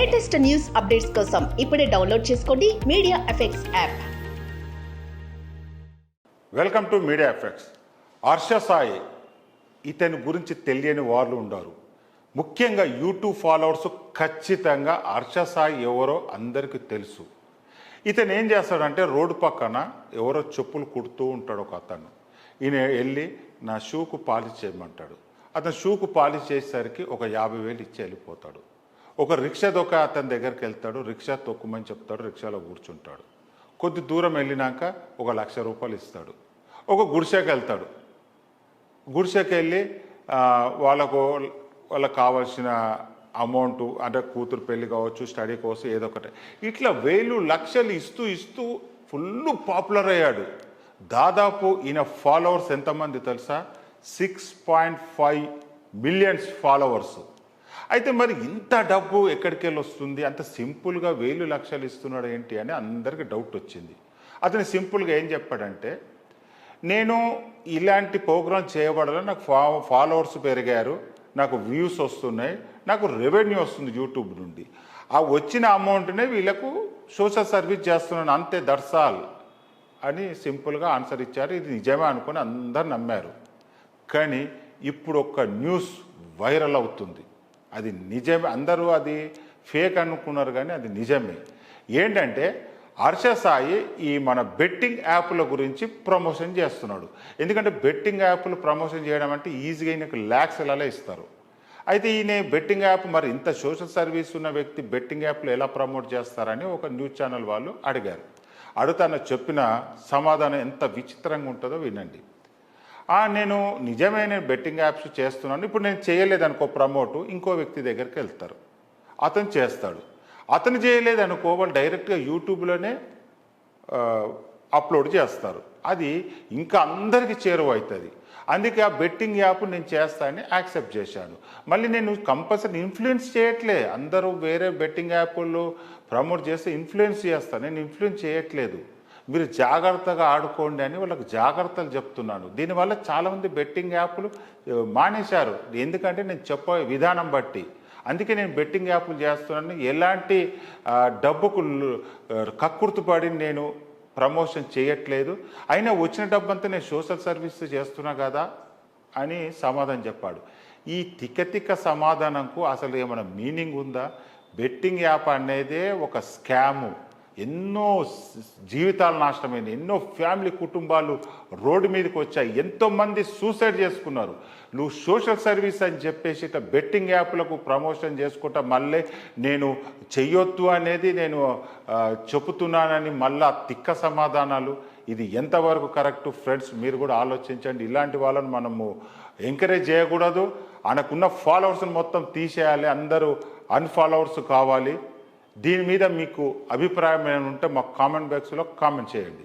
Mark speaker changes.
Speaker 1: Latest news updates కోసం ఇప్పుడే download చేసుకోండి media effects app.
Speaker 2: Welcome to media effects. Harsha Sai ఇతని గురించి తెలియని వాళ్ళు ఉండరు. ముఖ్యంగా యూట్యూబ్ ఫాలోవర్స్ ఖచ్చితంగా హర్ష సాయి ఎవరో అందరికీ తెలుసు. ఇతను ఏం చేస్తాడంటే రోడ్డు పక్కన ఎవరో చెప్పులు కుడుతూ ఉంటాడు ఒక అతను. ఈయన వెళ్ళి నా షూకు పాలిష్ చేయమంటాడు. అతను షూకు పాలిష్ చేసేసరికి ఒక 50,000 ఇచ్చి వెళ్ళిపోతాడు. ఒక రిక్షా దొక్క అతని దగ్గరికి వెళ్తాడు, రిక్షా తొక్కుమని చెప్తాడు, రిక్షాలో కూర్చుంటాడు. కొద్ది దూరం వెళ్ళినాక ఒక ₹1,00,000 ఇస్తాడు. ఒక గుడిసెకి వెళ్తాడు. గుడిసెకి వెళ్ళి వాళ్ళకు కావాల్సిన అమౌంట్ అంటే కూతురు పెళ్లి కావచ్చు, స్టడీ కోసం ఏదో ఒకటి ఇట్లా 1,000 లక్షలు ఇస్తూ ఫుల్ పాపులర్ అయ్యాడు. దాదాపు ఈయన ఫాలోవర్స్ ఎంతమంది తెలుసా? 6.5 మిలియన్స్ ఫాలోవర్స్. అయితే మరి ఇంత డబ్బు ఎక్కడికి వెళ్ళి వస్తుంది? అంత సింపుల్గా 1,000 లక్షలు ఇస్తున్నాడు ఏంటి అని అందరికీ డౌట్ వచ్చింది. అతను సింపుల్గా ఏం చెప్పాడంటే, నేను ఇలాంటి ప్రోగ్రాం చేయబడాలని నాకు ఫాలోవర్స్ పెరిగారు, నాకు వ్యూస్ వస్తున్నాయి, నాకు రెవెన్యూ వస్తుంది యూట్యూబ్ నుండి. ఆ వచ్చిన అమౌంట్నే వీళ్ళకు సోషల్ సర్వీస్ చేస్తున్నాను, అంతే, దట్స్ ఆల్ అని సింపుల్గా ఆన్సర్ ఇచ్చారు. ఇది నిజమే అనుకుని అందరు నమ్మారు. కానీ ఇప్పుడు ఒక న్యూస్ వైరల్ అవుతుంది. అది నిజమే, అందరూ అది ఫేక్ అనుకున్నారు కానీ అది నిజమే. ఏంటంటే హర్ష సాయి ఈ మన బెట్టింగ్ యాప్ల గురించి ప్రమోషన్ చేస్తున్నాడు. ఎందుకంటే బెట్టింగ్ యాప్లు ప్రమోషన్ చేయడం అంటే ఈజీగా ఈయనకు లాక్స్లలో ఇస్తారు. అయితే ఈయన బెట్టింగ్ యాప్, మరి ఇంత సోషల్ సర్వీస్ ఉన్న వ్యక్తి బెట్టింగ్ యాప్లు ఎలా ప్రమోట్ చేస్తారని ఒక న్యూస్ ఛానల్ వాళ్ళు అడిగారు. అడుగుతాను చెప్పిన సమాధానం ఎంత విచిత్రంగా ఉంటుందో వినండి. నేను నిజమైన బెట్టింగ్ యాప్స్ చేస్తున్నాను, ఇప్పుడు నేను చేయలేదనుకో ప్రమోటు, ఇంకో వ్యక్తి దగ్గరికి వెళ్తారు, అతను చేస్తాడు. అతను చేయలేదనుకో వాళ్ళు డైరెక్ట్గా యూట్యూబ్లోనే అప్లోడ్ చేస్తారు. అది ఇంకా అందరికీ చేరువవుతుంది. అందుకే ఆ బెట్టింగ్ యాప్ నేను చేస్తానని యాక్సెప్ట్ చేశాను. మళ్ళీ నేను కంపల్సరీ ఇన్ఫ్లుయెన్స్ చేయట్లే. అందరూ వేరే బెట్టింగ్ యాప్లు ప్రమోట్ చేస్తే ఇన్ఫ్లుయెన్స్ చేస్తాను, నేను ఇన్ఫ్లుయెన్స్ చేయట్లేదు. మీరు జాగ్రత్తగా ఆడుకోండి అని వాళ్ళకి జాగ్రత్తలు చెప్తున్నాను. దీనివల్ల చాలామంది బెట్టింగ్ యాప్లు మానేశారు. ఎందుకంటే నేను చెప్పే విధానం బట్టి. అందుకే నేను బెట్టింగ్ యాప్లు చేస్తున్నాను. ఎలాంటి డబ్బుకు కక్కుర్తుపడి నేను ప్రమోషన్ చేయట్లేదు. అయినా వచ్చిన డబ్బంతా నేను సోషల్ సర్వీస్ చేస్తున్నా కదా అని సమాధానం చెప్పాడు. ఈ తిక్క సమాధానంకు అసలు ఏమైనా మీనింగ్ ఉందా? బెట్టింగ్ యాప్ అనేదే ఒక స్కాము. ఎన్నో జీవితాలు నాశనమైంది, ఎన్నో ఫ్యామిలీ కుటుంబాలు రోడ్డు మీదకి వచ్చాయి, ఎంతోమంది సూసైడ్ చేసుకున్నారు. నువ్వు సోషల్ సర్వీస్ అని చెప్పేసి ఇట్లా బెట్టింగ్ యాప్లకు ప్రమోషన్ చేసుకుంటా మళ్ళీ నేను చెయ్యొద్దు అనేది నేను చెబుతున్నానని మళ్ళా తిక్క సమాధానాలు. ఇది ఎంతవరకు కరెక్ట్? ఫ్రెండ్స్, మీరు కూడా ఆలోచించండి. ఇలాంటి వాళ్ళని మనము ఎంకరేజ్ చేయకూడదు. ఆయనకున్న ఫాలోవర్స్ని మొత్తం తీసేయాలి, అందరూ అన్ఫాలోవర్స్ కావాలి. దీని మీద మీకు అభిప్రాయం ఏమైనా ఉంటే మాకు కామెంట్ బాక్స్లో కామెంట్ చేయండి.